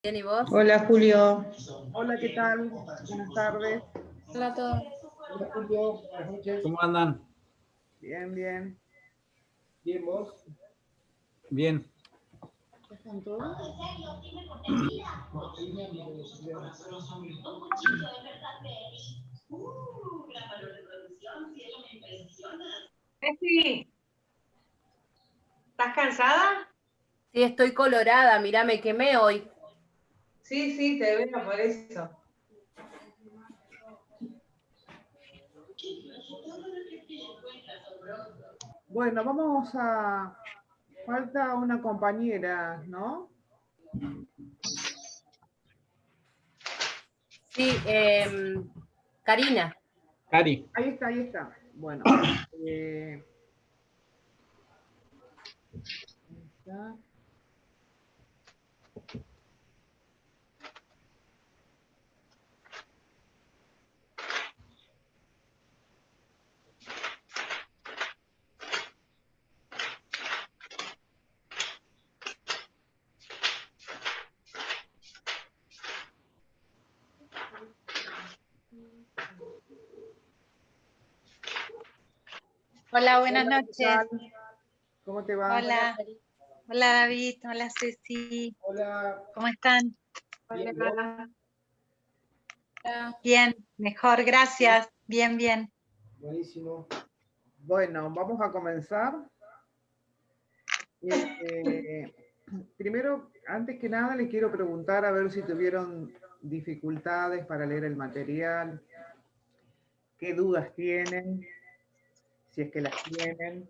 Bien, ¿y vos? Hola Julio. Hola, ¿qué tal? Buenas tardes. Hola a todos. Hola Julio, buenas noches. ¿Cómo andan? Bien, bien. Bien, vos. Bien. ¿Ya están todos? Ceci, ¿estás cansada? Sí, estoy colorada, mirá, me quemé hoy. Sí, sí, te veo por eso. Bueno, vamos a... Falta una compañera, ¿no? Sí, Karina. Cari. Ahí está, ahí está. Bueno. Ahí está. Hola, buenas Hola, ¿qué noches. tal? ¿Cómo te va? Hola, hola David, hola Ceci, Hola, ¿cómo están? bien, ¿vos? Hola. Bien, mejor, gracias, bien, bien. Buenísimo. Bueno, vamos a comenzar. Primero, antes que nada, le quiero preguntar a ver si tuvieron dificultades para leer el material, qué dudas tienen, si es que las tienen,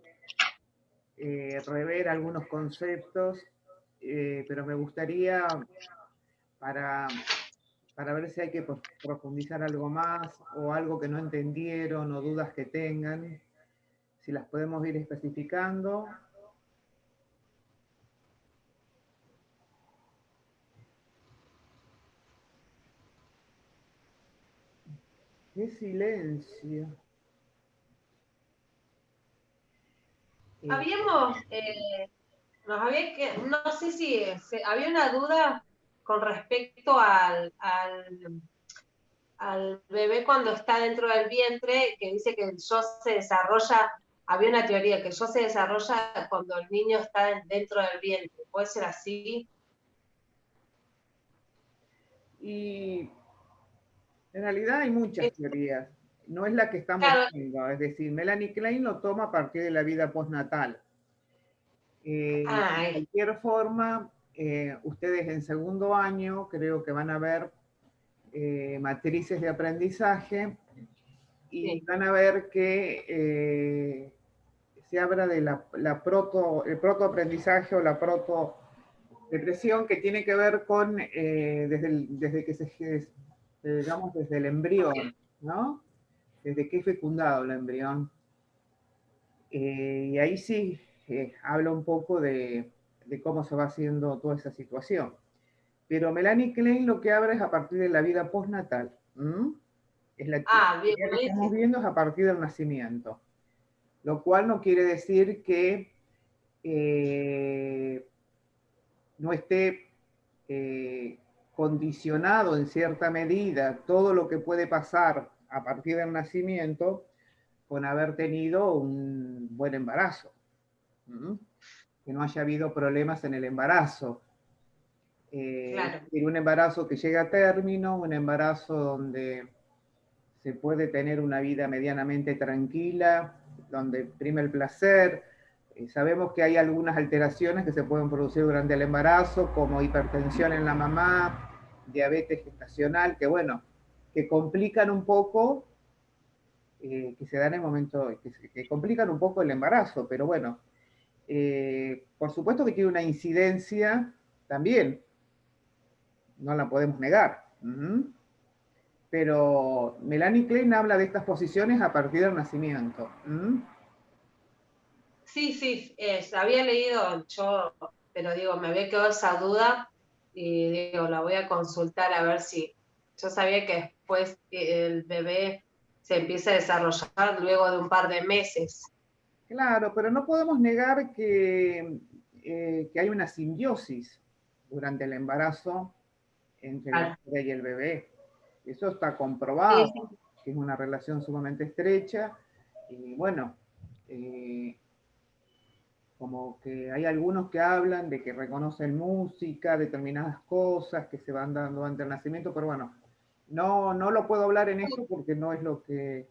rever algunos conceptos, pero me gustaría para ver si hay que profundizar algo más o algo que no entendieron o dudas que tengan, si las podemos ir especificando. ¡Qué silencio! Habíamos, no sé si había una duda con respecto al bebé cuando está dentro del vientre, que dice que el yo se desarrolla, había una teoría que el yo se desarrolla cuando el niño está dentro del vientre. ¿Puede ser así? Y en realidad hay muchas Es- teorías, no es la que estamos Claro, viendo, es decir, Melanie Klein lo toma a partir de la vida postnatal. De ah, cualquier forma, ustedes en segundo año creo que van a ver matrices de aprendizaje y sí. van a ver que se habla de el protoaprendizaje o la protodepresión que tiene que ver con desde que digamos, desde el embrión, ¿no? Desde que es fecundado el embrión. Y ahí sí habla un poco de cómo se va haciendo toda esa situación. Pero Melanie Klein lo que habla es a partir de la vida postnatal. Es la Bien, teoría que estamos buenísimo. viendo es a partir del nacimiento. Lo cual no quiere decir que no esté condicionado en cierta medida todo lo que puede pasar a partir del nacimiento con haber tenido un buen embarazo. Que no haya habido problemas en el embarazo. Claro. Un embarazo que llega a término, un embarazo donde se puede tener una vida medianamente tranquila, donde prima el placer. Sabemos que hay algunas alteraciones que se pueden producir durante el embarazo, como hipertensión en la mamá, diabetes gestacional, que bueno, que complican un poco, que se dan en el momento, que complican un poco el embarazo, pero bueno, por supuesto que tiene una incidencia también, no la podemos negar. Pero Melanie Klein habla de estas posiciones a partir del nacimiento. Sí, sí, había leído yo, pero digo, me había quedado esa duda y digo, la voy a consultar a ver si yo sabía que después el bebé se empieza a desarrollar luego de un par de meses. Claro, pero no podemos negar que hay una simbiosis durante el embarazo entre Claro. la madre y el bebé. Eso está comprobado, Sí, que es una relación sumamente estrecha. Y bueno, como que hay algunos que hablan de que reconocen música, determinadas cosas que se van dando ante el nacimiento, pero bueno, no lo puedo hablar en esto porque no es lo que,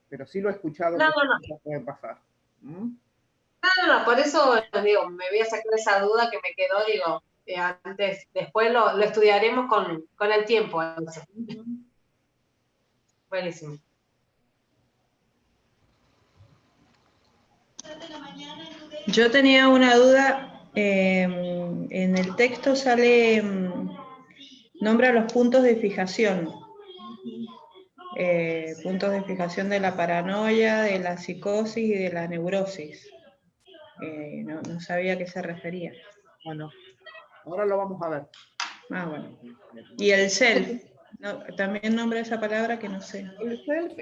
pero sí lo he escuchado No, que no, no. eso puede pasar. ¿Mm? No, por eso digo, me voy a sacar esa duda que me quedó, digo, antes, después lo estudiaremos con el tiempo. Eso. Buenísimo. Yo tenía una duda, en el texto sale, nombra los puntos de fijación. Puntos de fijación de la paranoia, de la psicosis y de la neurosis. No sabía a qué se refería. Bueno, ahora lo vamos a ver. Ah, bueno. Y el self, también nombra esa palabra que no sé. El self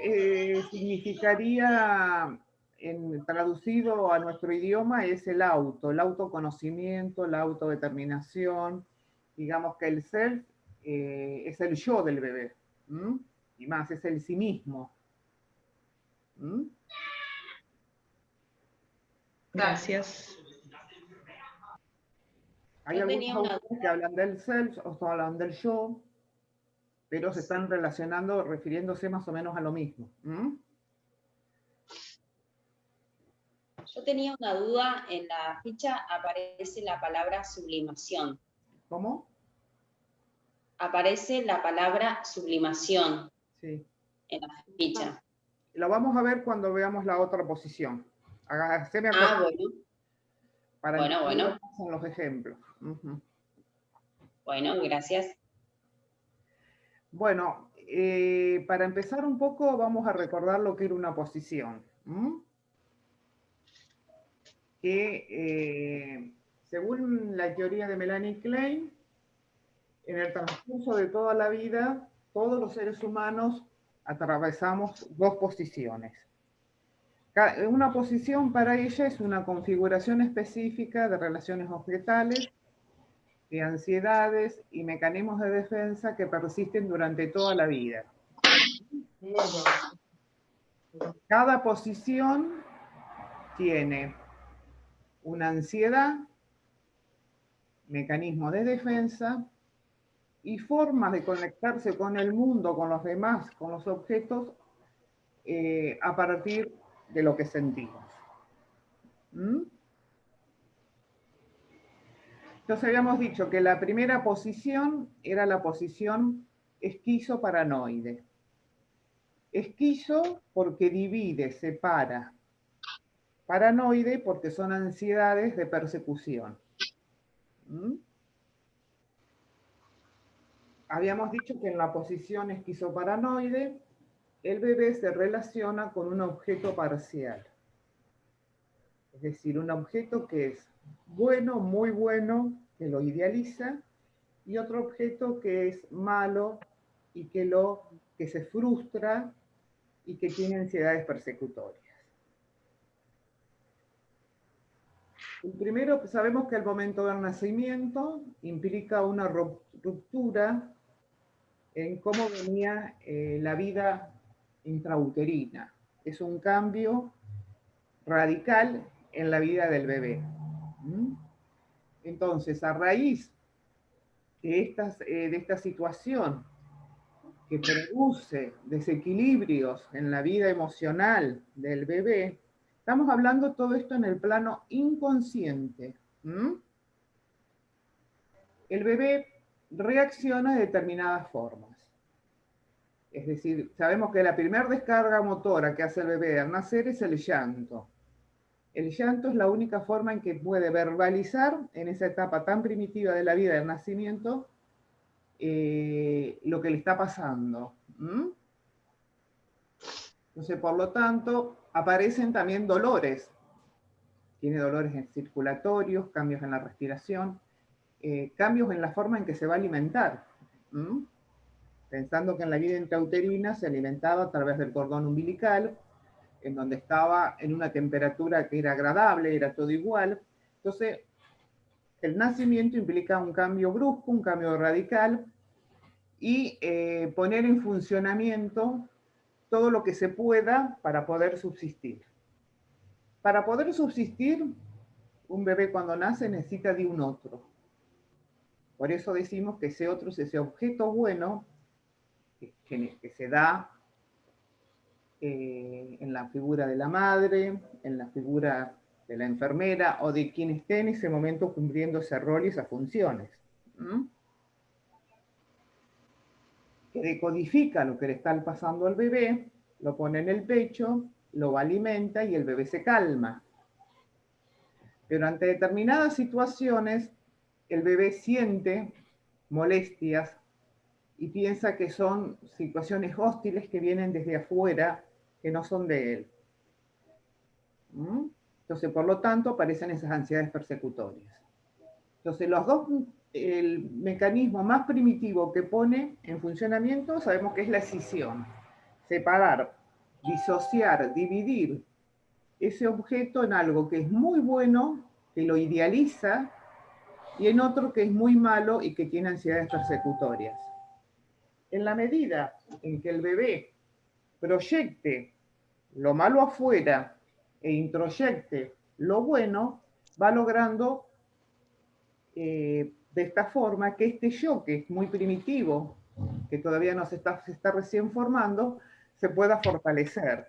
significaría, traducido a nuestro idioma, es el autoconocimiento, la autodeterminación. Digamos que el self es el yo del bebé. ¿Mm? Y más, es el sí mismo. ¿Mm? Gracias. Hay Yo algunos tenía una autores que hablan del self, otros hablan del yo, pero se están relacionando, refiriéndose más o menos a lo mismo. ¿Mm? Yo tenía una duda, en la ficha aparece la palabra sublimación. ¿Cómo? Aparece la palabra sublimación Sí. en la ficha. Lo vamos a ver cuando veamos la otra posición. Haceme Ah, acordar bueno. para Bueno, entender bueno. cómo son los ejemplos. Ujú. Bueno, gracias. Bueno, para empezar un poco vamos a recordar lo que era una posición. Que según la teoría de Melanie Klein, en el transcurso de toda la vida, todos los seres humanos atravesamos dos posiciones. Una posición para ella es una configuración específica de relaciones objetales, de ansiedades y mecanismos de defensa que persisten durante toda la vida. Cada posición tiene una ansiedad, mecanismo de defensa y formas de conectarse con el mundo, con los demás, con los objetos, a partir de lo que sentimos. Entonces habíamos dicho que la primera posición era la posición esquizoparanoide. Esquizo porque divide, separa. Paranoide porque son ansiedades de persecución. Habíamos dicho que en la posición esquizoparanoide el bebé se relaciona con un objeto parcial. Es decir, un objeto que es bueno, muy bueno, que lo idealiza, y otro objeto que es malo y que se frustra y que tiene ansiedades persecutorias. El primero, sabemos que el momento del nacimiento implica una ruptura en cómo venía la vida intrauterina. Es un cambio radical en la vida del bebé. Entonces, a raíz de esta situación que produce desequilibrios en la vida emocional del bebé, estamos hablando todo esto en el plano inconsciente. El bebé reacciona de determinadas formas. Es decir, sabemos que la primera descarga motora que hace el bebé al nacer es el llanto. El llanto es la única forma en que puede verbalizar en esa etapa tan primitiva de la vida del nacimiento lo que le está pasando. Entonces, por lo tanto, aparecen también dolores. Tiene dolores circulatorios, cambios en la respiración, cambios en la forma en que se va a alimentar. Pensando que en la vida intrauterina se alimentaba a través del cordón umbilical, en donde estaba en una temperatura que era agradable, era todo igual. Entonces, el nacimiento implica un cambio brusco, un cambio radical y poner en funcionamiento todo lo que se pueda para poder subsistir. Para poder subsistir, un bebé cuando nace necesita de un otro. Por eso decimos que ese otro es ese objeto bueno que se da en la figura de la madre, en la figura de la enfermera o de quien esté en ese momento cumpliendo ese rol y esas funciones. Que decodifica lo que le está pasando al bebé, lo pone en el pecho, lo alimenta y el bebé se calma. Pero ante determinadas situaciones, el bebé siente molestias y piensa que son situaciones hostiles que vienen desde afuera, que no son de él. Entonces, por lo tanto, aparecen esas ansiedades persecutorias. Entonces, el mecanismo más primitivo que pone en funcionamiento sabemos que es la escisión. Separar, disociar, dividir ese objeto en algo que es muy bueno, que lo idealiza, y en otro que es muy malo y que tiene ansiedades persecutorias. En la medida en que el bebé proyecte lo malo afuera e introyecte lo bueno, va logrando de esta forma que este yo, que es muy primitivo, que todavía se está recién formando, se pueda fortalecer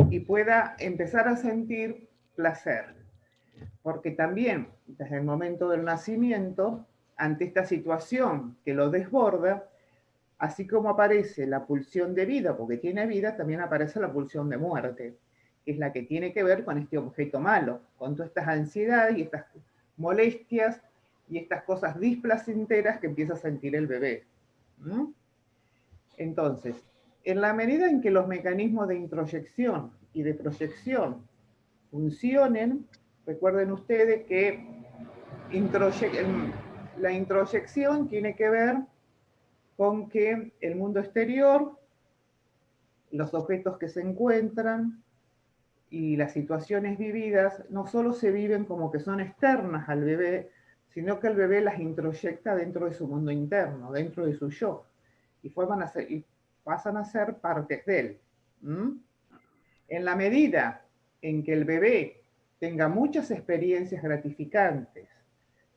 y pueda empezar a sentir placer. Porque también, desde el momento del nacimiento, ante esta situación que lo desborda, así como aparece la pulsión de vida, porque tiene vida, también aparece la pulsión de muerte, que es la que tiene que ver con este objeto malo, con todas estas ansiedades y estas molestias y estas cosas displacenteras que empieza a sentir el bebé. Entonces, en la medida en que los mecanismos de introyección y de proyección funcionen, recuerden ustedes que la introyección tiene que ver con que el mundo exterior, los objetos que se encuentran y las situaciones vividas no solo se viven como que son externas al bebé, sino que el bebé las introyecta dentro de su mundo interno, dentro de su yo, y pasan a ser partes de él. En la medida en que el bebé tenga muchas experiencias gratificantes,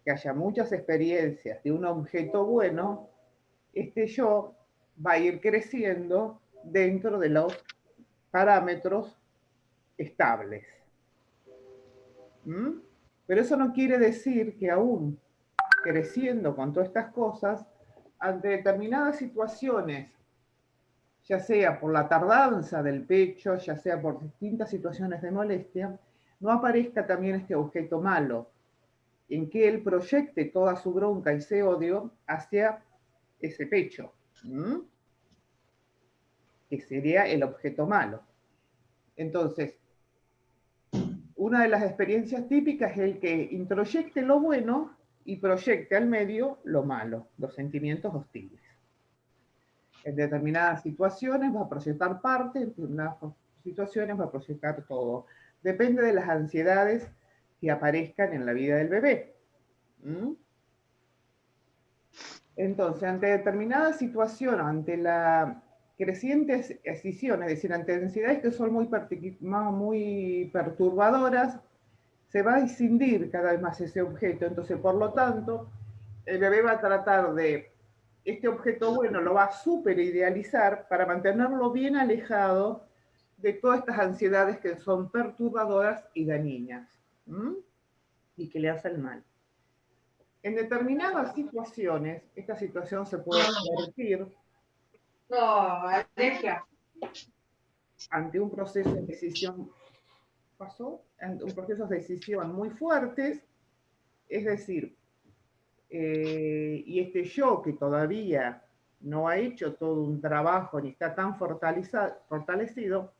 que haya muchas experiencias de un objeto bueno, este yo va a ir creciendo dentro de los parámetros estables. Pero eso no quiere decir que aún creciendo con todas estas cosas, ante determinadas situaciones, ya sea por la tardanza del pecho, ya sea por distintas situaciones de molestia, no aparezca también este objeto malo, en que él proyecte toda su bronca y ese odio hacia ese pecho, que sería el objeto malo. Entonces, una de las experiencias típicas es el que introyecte lo bueno y proyecte al medio lo malo, los sentimientos hostiles. En determinadas situaciones va a proyectar parte, en determinadas situaciones va a proyectar todo. Depende de las ansiedades que aparezcan en la vida del bebé. Entonces, ante determinada situación, ante la creciente escisión, es decir, ante ansiedades que son muy perturbadoras, se va a escindir cada vez más ese objeto. Entonces, por lo tanto, el bebé va a tratar de, este objeto bueno lo va a super idealizar para mantenerlo bien alejado de todas estas ansiedades que son perturbadoras y dañinas, y que le hacen mal. En determinadas situaciones, esta situación se puede convertir ante un proceso de decisión, ante un proceso de decisión muy fuertes, es decir, y este yo que todavía no ha hecho todo un trabajo ni está tan fortalecido,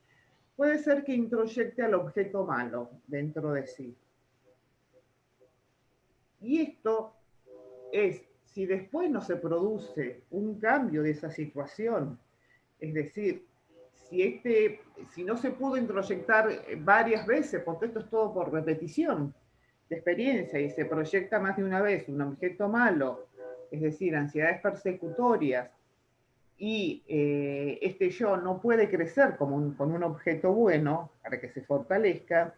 puede ser que introyecte al objeto malo dentro de sí. Y esto es, si después no se produce un cambio de esa situación, es decir, si no se pudo introyectar varias veces, porque esto es todo por repetición de experiencia y se proyecta más de una vez un objeto malo es decir, ansiedades persecutorias, y este yo no puede crecer con un objeto bueno para que se fortalezca,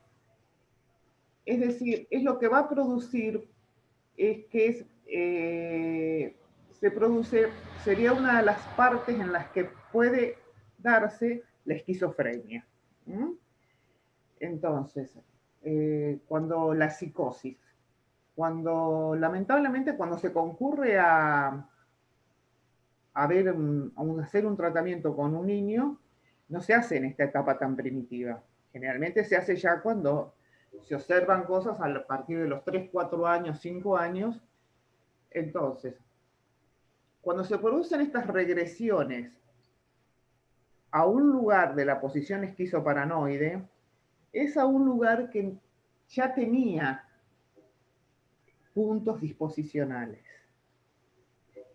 es decir, es lo que va a producir, es que se produce, sería una de las partes en las que puede darse la esquizofrenia. ¿Mm? Entonces, cuando la psicosis, lamentablemente cuando se concurre a hacer un tratamiento con un niño, no se hace en esta etapa tan primitiva. Generalmente se hace ya cuando se observan cosas a partir de los 3, 4 años, 5 años. Entonces, cuando se producen estas regresiones a un lugar de la posición esquizoparanoide, es a un lugar que ya tenía puntos disposicionales.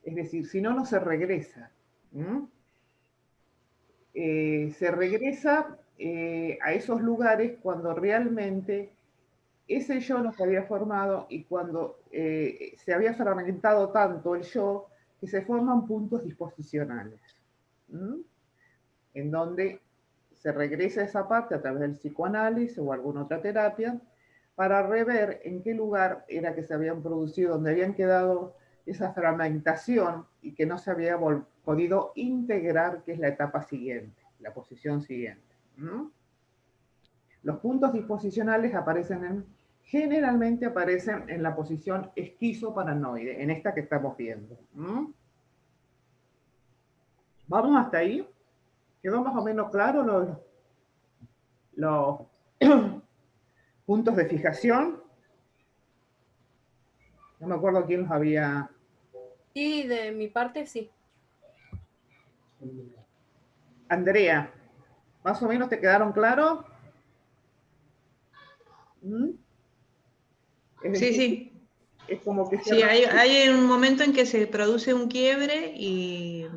Es decir, si no, no se regresa. Se regresa a esos lugares cuando realmente ese yo no se había formado y cuando se había fragmentado tanto el yo que se forman puntos disposicionales. En donde se regresa a esa parte a través del psicoanálisis o alguna otra terapia para rever en qué lugar era que se habían producido, donde habían quedado esa fragmentación y que no se había podido integrar, que es la etapa siguiente, la posición siguiente. Los puntos disposicionales generalmente aparecen en la posición esquizoparanoide, en esta que estamos viendo. ¿Vamos hasta ahí? ¿Quedó más o menos claro los puntos de fijación? No me acuerdo quién los había... Sí, de mi parte sí. Andrea, ¿más o menos te quedaron claros? Sí, sí. Es como que Sí, hay un momento en que se produce un quiebre y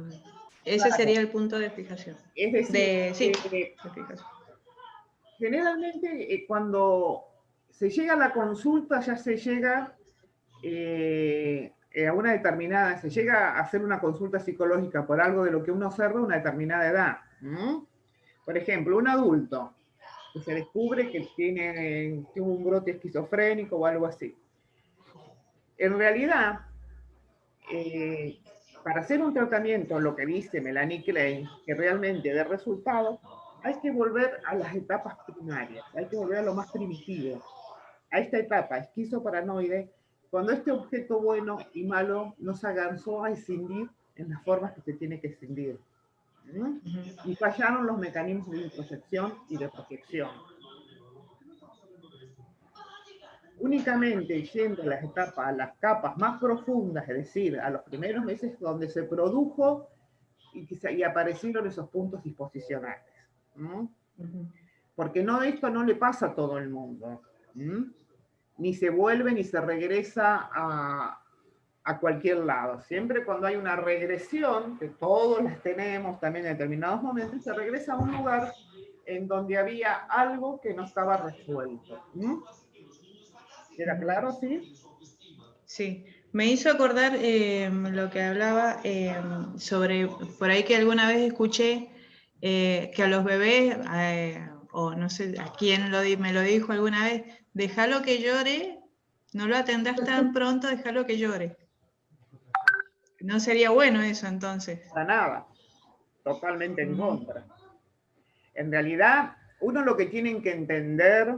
ese Claro. sería el punto de fijación. Es decir, de fijación. Generalmente cuando se llega a la consulta ya se llega a una determinada, se llega a hacer una consulta psicológica por algo de lo que uno observa a una determinada edad. Por ejemplo, un adulto que se descubre que tiene un brote esquizofrénico o algo así. En realidad, para hacer un tratamiento, lo que dice Melanie Klein, que realmente dé resultados, hay que volver a las etapas primarias, hay que volver a lo más primitivo, a esta etapa esquizoparanoide, cuando este objeto bueno y malo no se alcanzó a escindir en las formas que se tiene que escindir. Y fallaron los mecanismos de introspección y de proyección. Únicamente yendo a las etapas, a las capas más profundas, es decir, a los primeros meses donde se produjo y aparecieron esos puntos disposicionales. Porque esto no le pasa a todo el mundo. Ni se vuelve ni se regresa a cualquier lado. Siempre cuando hay una regresión, que todos las tenemos también en determinados momentos, se regresa a un lugar en donde había algo que no estaba resuelto. ¿Queda claro, sí? Sí, me hizo acordar lo que hablaba sobre, por ahí que alguna vez escuché que a los bebés, o no sé a quién me lo dijo alguna vez, déjalo que llore, no lo atendas tan pronto, déjalo que llore. No sería bueno eso entonces. Para nada, totalmente en contra. En realidad, uno lo que tienen que entender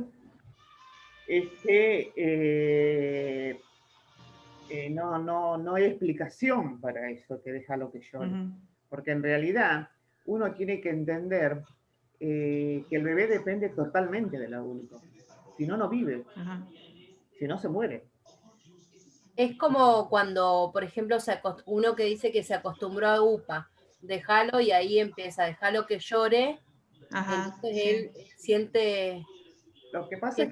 es que no hay explicación para eso, que deja lo que llore. Porque en realidad uno tiene que entender que el bebé depende totalmente del adulto. Si no, no vive. Si no, se muere. Es como cuando, por ejemplo, uno que dice que se acostumbró a UPA, déjalo y ahí empieza, déjalo que llore. Entonces él siente... Lo que pasa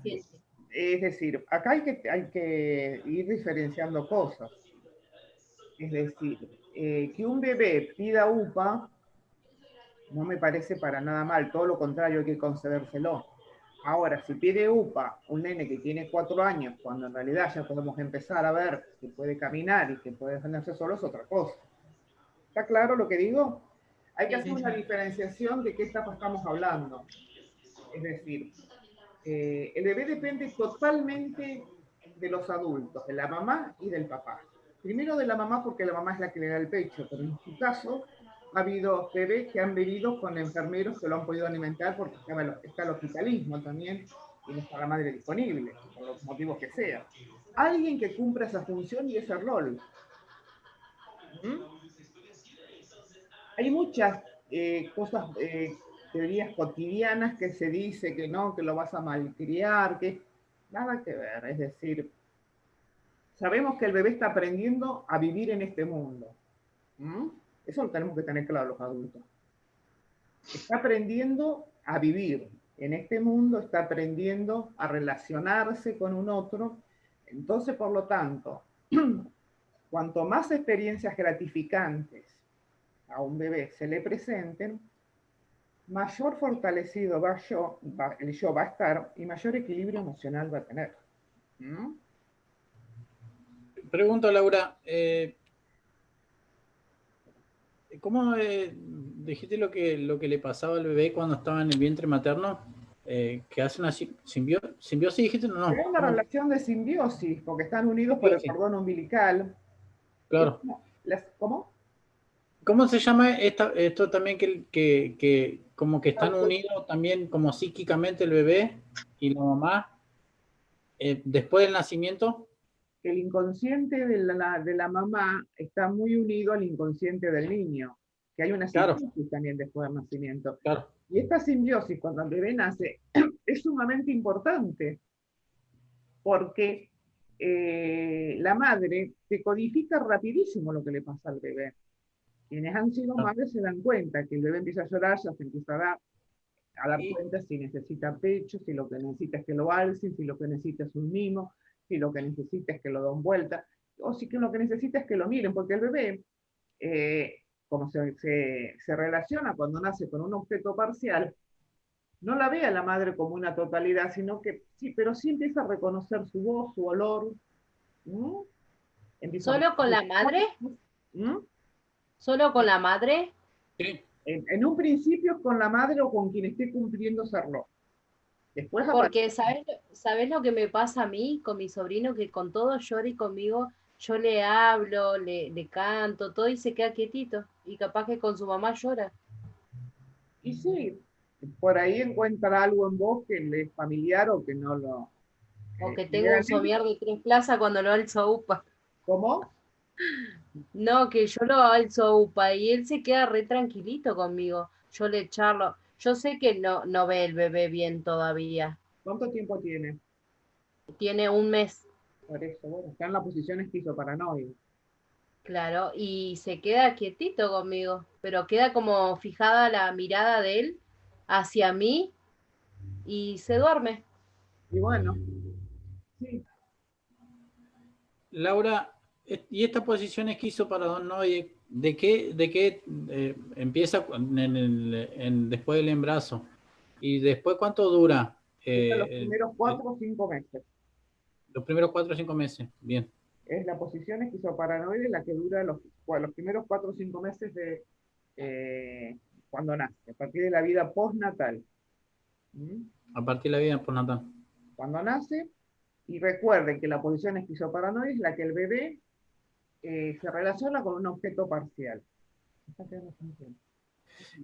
es decir, acá hay que ir diferenciando cosas. Es decir, que un bebé pida UPA no me parece para nada mal, todo lo contrario, hay que concedérselo. Ahora, si pide UPA un nene que tiene 4 años, cuando en realidad ya podemos empezar a ver que puede caminar y que puede defenderse solo, es otra cosa. ¿Está claro lo que digo? Hay que hacer una diferenciación de qué etapa estamos hablando. Es decir, el bebé depende totalmente de los adultos, de la mamá y del papá. Primero de la mamá porque la mamá es la que le da el pecho, pero en su caso ha habido bebés que han vivido con enfermeros que lo han podido alimentar porque está el hospitalismo también y no está la madre disponible, por los motivos que sea. Alguien que cumpla esa función y ese rol. Hay muchas cosas, teorías cotidianas que se dice que no, que lo vas a malcriar, que nada que ver. Es decir, sabemos que el bebé está aprendiendo a vivir en este mundo. Eso lo tenemos que tener claro los adultos. Está aprendiendo a vivir en este mundo, está aprendiendo a relacionarse con un otro. Entonces, por lo tanto, cuanto más experiencias gratificantes a un bebé se le presenten, mayor fortalecido el yo va a estar y mayor equilibrio emocional va a tener. Pregunto, Laura, ¿cómo dijiste lo que le pasaba al bebé cuando estaba en el vientre materno? ¿Que hace una simbiosis, dijiste? No. Es una relación de simbiosis, porque están unidos por el cordón umbilical. Claro. ¿Cómo? ¿Cómo se llama esto también que como que están unidos también como psíquicamente el bebé y la mamá después del nacimiento? El inconsciente de la mamá está muy unido al inconsciente del niño, que hay una simbiosis también después del nacimiento. Claro. Y esta simbiosis, cuando el bebé nace, es sumamente importante, porque la madre te codifica rapidísimo lo que le pasa al bebé. Quienes han sido madres se dan cuenta que el bebé empieza a llorar, ya se empieza a dar cuenta si necesita pecho, si lo que necesita es que lo alcen, si lo que necesita es un mimo, si lo que necesita es que lo den vuelta, o si lo que necesita es que lo miren, porque el bebé, como se relaciona cuando nace con un objeto parcial, no la ve a la madre como una totalidad, sino que sí, pero sí empieza a reconocer su voz, su olor. ¿Solo con la madre? ¿Solo con la madre? Sí. En un principio con la madre o con quien esté cumpliendo ese rol. Después porque ¿sabes lo que me pasa a mí con mi sobrino? Que con todo llora y conmigo yo le hablo, le canto, todo y se queda quietito. Y capaz que con su mamá llora. Y sí, por ahí encuentra algo en vos que le es familiar o que no lo... O que tengo un somier de 3 plazas cuando lo alzo UPA. ¿Cómo? No, que yo lo alzo UPA y él se queda re tranquilito conmigo. Yo le charlo. Yo sé que no ve el bebé bien todavía. ¿Cuánto tiempo tiene? Tiene 1 mes. Por eso, bueno, está en la posición esquizoparanoide. Claro, y se queda quietito conmigo, pero queda como fijada la mirada de él hacia mí y se duerme. Y bueno, sí. Laura, ¿y esta posición esquizoparanoide de qué empieza después del embarazo? ¿Y después cuánto dura? Los primeros 4 o 5 meses. Los primeros 4 o 5 meses, bien. Es la posición esquizoparanoide la que dura los primeros 4 o 5 meses de cuando nace, a partir de la vida postnatal. A partir de la vida postnatal. Cuando nace, y recuerden que la posición esquizoparanoide es la que el bebé se relaciona con un objeto parcial.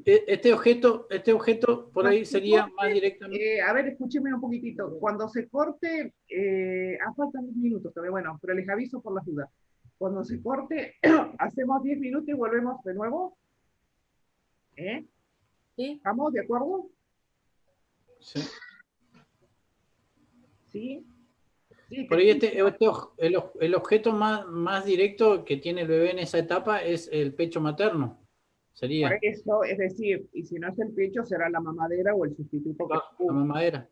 Este objeto por ahí sería más directamente... a ver, escúcheme un poquitito. Cuando se corte, faltan 10 minutos todavía, bueno, pero les aviso por las dudas. Cuando se corte, hacemos 10 minutos y volvemos de nuevo. ¿Sí? ¿Estamos de acuerdo? Sí. ¿Sí? Sí, por ahí el objeto más directo que tiene el bebé en esa etapa es el pecho materno. Sería. Por eso, es decir, y si no es el pecho, será la mamadera o el sustituto. La mamadera.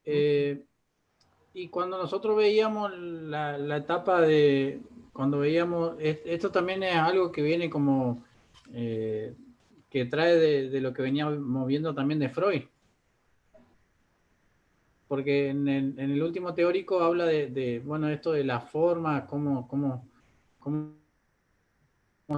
Y cuando nosotros veíamos la etapa de, cuando veíamos, esto también es algo que viene como, que trae de lo que veníamos viendo también de Freud. porque en el último teórico habla bueno, esto de la forma, cómo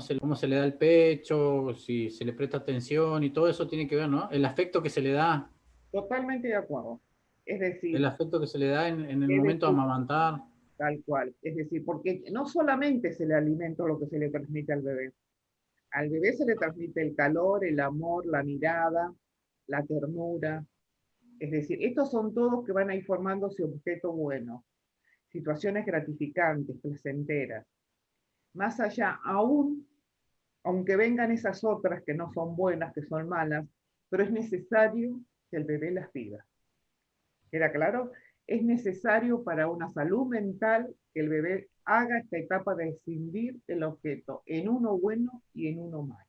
se le da el pecho, si se le presta atención y todo eso tiene que ver, ¿no? El afecto que se le da. Totalmente de acuerdo. Es decir, el afecto que se le da en el momento de amamantar. Tal cual. Es decir, porque no solamente es el alimento lo que se le transmite al bebé se le transmite el calor, el amor, la mirada, la ternura. Es decir, estos son todos que van a ir formando ese objeto bueno, situaciones gratificantes, placenteras. Más allá, aunque vengan esas otras que no son buenas, que son malas, pero es necesario que el bebé las viva. ¿Queda claro? Es necesario para una salud mental que el bebé haga esta etapa de escindir el objeto en uno bueno y en uno malo.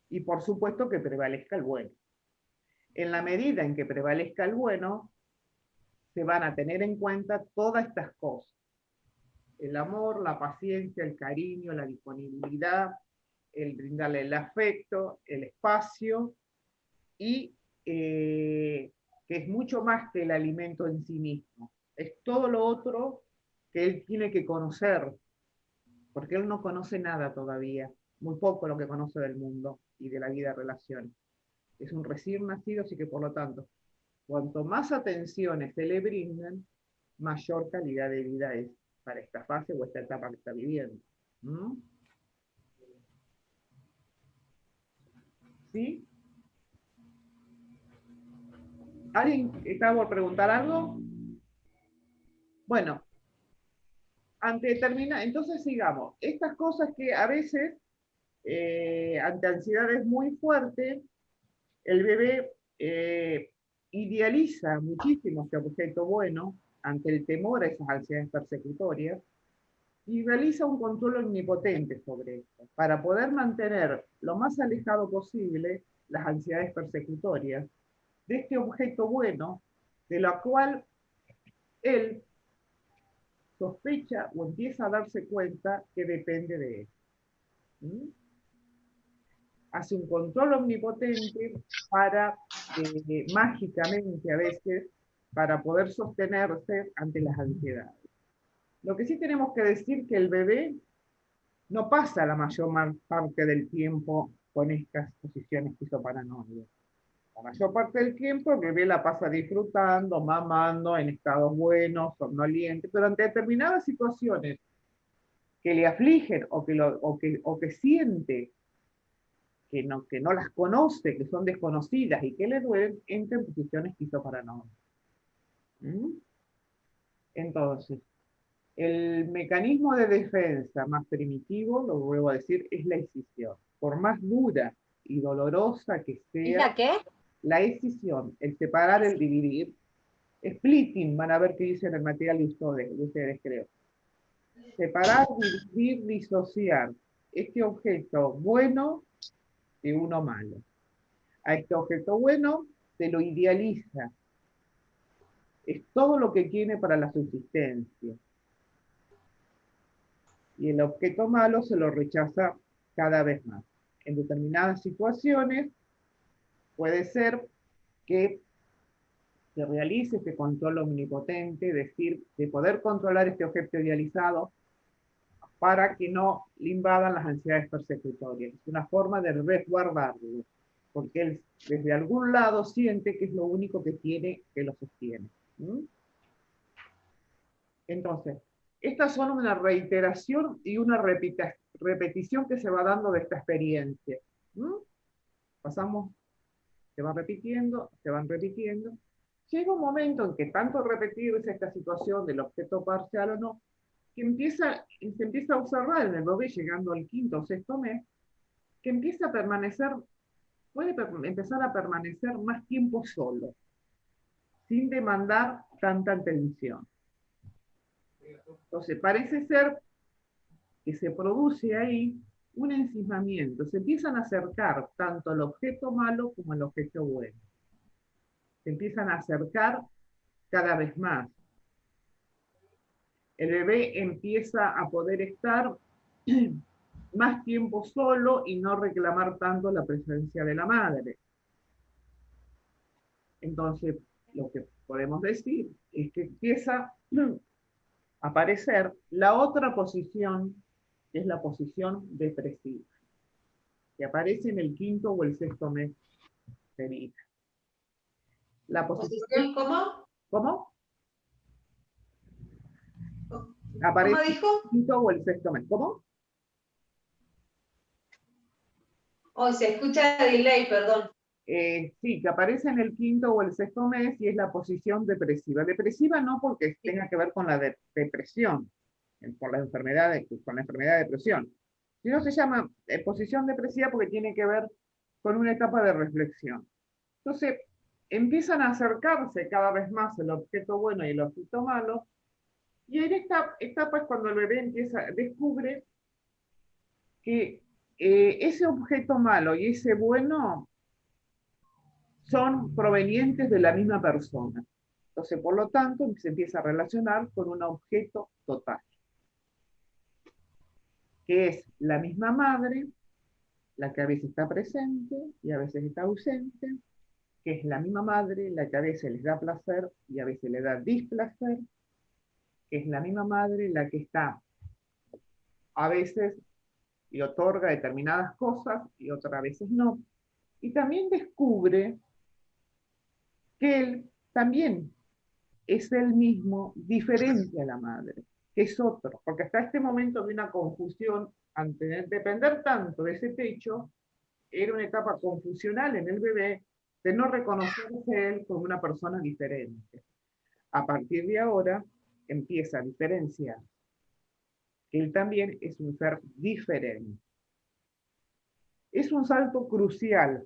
Y por supuesto que prevalezca el bueno. En la medida en que prevalezca el bueno, se van a tener en cuenta todas estas cosas. El amor, la paciencia, el cariño, la disponibilidad, el brindarle el afecto, el espacio y que es mucho más que el alimento en sí mismo. Es todo lo otro que él tiene que conocer, porque él no conoce nada todavía, muy poco lo que conoce del mundo y de la vida de relaciones. Es un recién nacido, así que por lo tanto, cuanto más atenciones se le brindan, mayor calidad de vida es para esta fase o esta etapa que está viviendo. ¿Mm? ¿Sí? ¿Alguien está por preguntar algo? Bueno, ante terminar, entonces sigamos. Estas cosas que a veces, ante ansiedades muy fuertes, el bebé idealiza muchísimo este objeto bueno ante el temor a esas ansiedades persecutorias y realiza un control omnipotente sobre esto para poder mantener lo más alejado posible las ansiedades persecutorias de este objeto bueno, de lo cual él sospecha o empieza a darse cuenta que depende de él. ¿Mm? Hace un control omnipotente para, mágicamente a veces, para poder sostenerse ante las ansiedades. Lo que sí tenemos que decir que el bebé no pasa la mayor parte del tiempo con estas posiciones esquizoparanoides. La mayor parte del tiempo el bebé la pasa disfrutando, mamando, en estados buenos, somnolientes, pero ante determinadas situaciones que le afligen o que siente que no las conoce, que son desconocidas y que le duelen, entra en posiciones esquizoparanoides. ¿Mm? Entonces, el mecanismo de defensa más primitivo, lo vuelvo a decir, es la escisión. Por más dura y dolorosa que sea. ¿Es la qué? La escisión, el separar, el dividir. Splitting, van a ver qué dice en el material de ustedes creo. Separar, dividir, disociar. Este objeto bueno de uno malo. A este objeto bueno se lo idealiza. Es todo lo que tiene para la subsistencia. Y el objeto malo se lo rechaza cada vez más. En determinadas situaciones puede ser que se realice este control omnipotente, es decir, de poder controlar este objeto idealizado para que no le invadan las ansiedades persecutorias. Es una forma de resguardarlo, porque él desde algún lado siente que es lo único que tiene que lo sostiene. ¿Mm? Entonces, estas son una reiteración y una repetición que se va dando de esta experiencia. ¿Mm? Pasamos, se van repitiendo, se van repitiendo. Llega un momento en que tanto repetirse esta situación del objeto parcial o no, que se empieza a observar en el bebé llegando al quinto o sexto mes, que empieza a permanecer, puede empezar a permanecer más tiempo solo, sin demandar tanta atención. Entonces, parece ser que se produce ahí un ensimismamiento, se empiezan a acercar tanto al objeto malo como al objeto bueno. Se empiezan a acercar cada vez más. El bebé empieza a poder estar más tiempo solo y no reclamar tanto la presencia de la madre. Entonces, lo que podemos decir es que empieza a aparecer la otra posición, que es la posición depresiva, que aparece en el 5º o el 6º mes de vida. La posición, ¿Cómo? ¿cómo? Aparece ¿Cómo dijo? el 5º o el 6º mes. ¿Cómo? Oh, se escucha delay, perdón. Sí, que aparece en el 5º o el 6º mes y es la posición depresiva. Depresiva no porque tenga que ver con la depresión, con la enfermedad de depresión, sino se llama posición depresiva porque tiene que ver con una etapa de reflexión. Entonces, empiezan a acercarse cada vez más el objeto bueno y el objeto malo, y en esta etapa es cuando el bebé descubre que ese objeto malo y ese bueno son provenientes de la misma persona. Entonces, por lo tanto, se empieza a relacionar con un objeto total, que es la misma madre, la que a veces está presente y a veces está ausente, que es la misma madre, la que a veces les da placer y a veces le da displacer, que es la misma madre, la que está a veces y otorga determinadas cosas y otras veces no. Y también descubre que él también es el mismo, diferente a la madre, que es otro, porque hasta este momento había una confusión, ante depender tanto de ese pecho, era una etapa confusional en el bebé de no reconocerse a él como una persona diferente. A partir de ahora empieza a diferenciar que él también es un ser diferente. Es un salto crucial,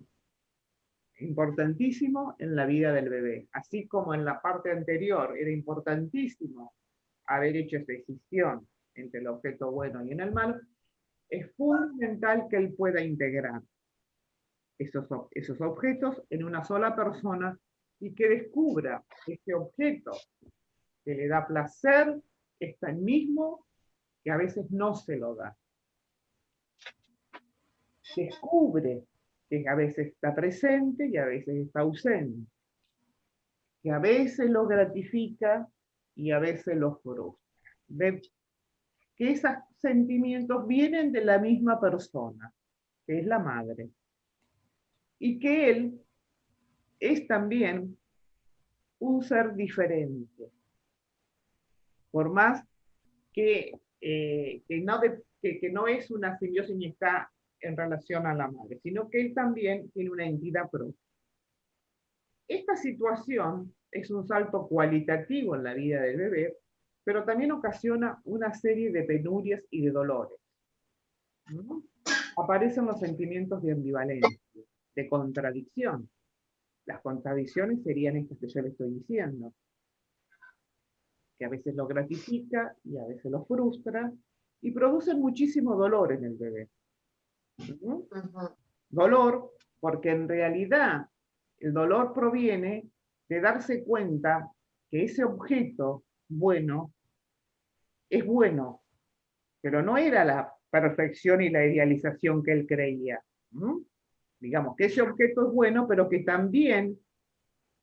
importantísimo en la vida del bebé, así como en la parte anterior era importantísimo haber hecho esa decisión entre el objeto bueno y en el malo, es fundamental que él pueda integrar esos objetos en una sola persona y que descubra este objeto que le da placer, es tan mismo que a veces no se lo da. Descubre que a veces está presente y a veces está ausente, que a veces lo gratifica y a veces lo frustra. Ve que esos sentimientos vienen de la misma persona, que es la madre, y que él es también un ser diferente, por más que no es una simbiosis ni está en relación a la madre, sino que él también tiene una entidad propia. Esta situación es un salto cualitativo en la vida del bebé, pero también ocasiona una serie de penurias y de dolores. ¿No? Aparecen los sentimientos de ambivalencia, de contradicción. Las contradicciones serían estas que yo le estoy diciendo, que a veces lo gratifica y a veces lo frustra, y producen muchísimo dolor en el bebé. ¿No? Dolor, porque en realidad el dolor proviene de darse cuenta que ese objeto bueno es bueno, pero no era la perfección y la idealización que él creía. ¿No? Digamos que ese objeto es bueno, pero que también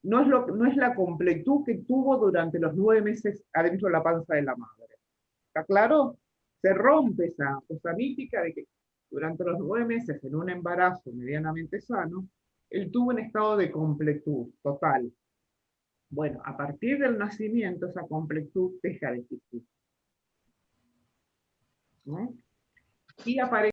no es la completud que tuvo durante los 9 meses adentro de la panza de la madre. ¿Está claro? Se rompe esa mítica de que durante los 9 meses en un embarazo medianamente sano, él tuvo un estado de completud total. Bueno, a partir del nacimiento esa completud deja de existir. ¿No? Y aparece